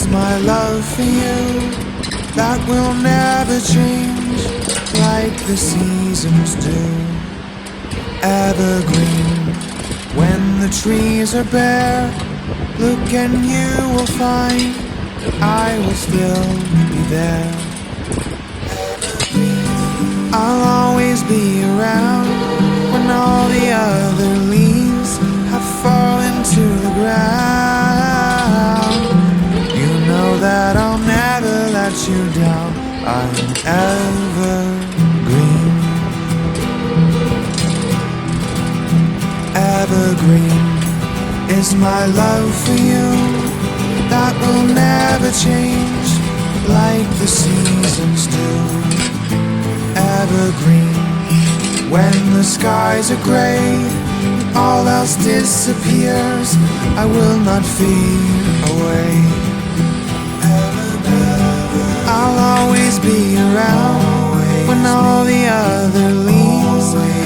is my love for you that will never change, like the seasons do. Evergreen, when the trees are bare, look and you will find I will still be there. I'll always be around when all the other leaves have fallen to the ground. You know that I'll never let you down. I'm evergreen. Evergreen is my love for you that will never change, like the seasons do. Evergreen, when the skies are gray and all else disappears, I will not fade away. I'll always be around when all the other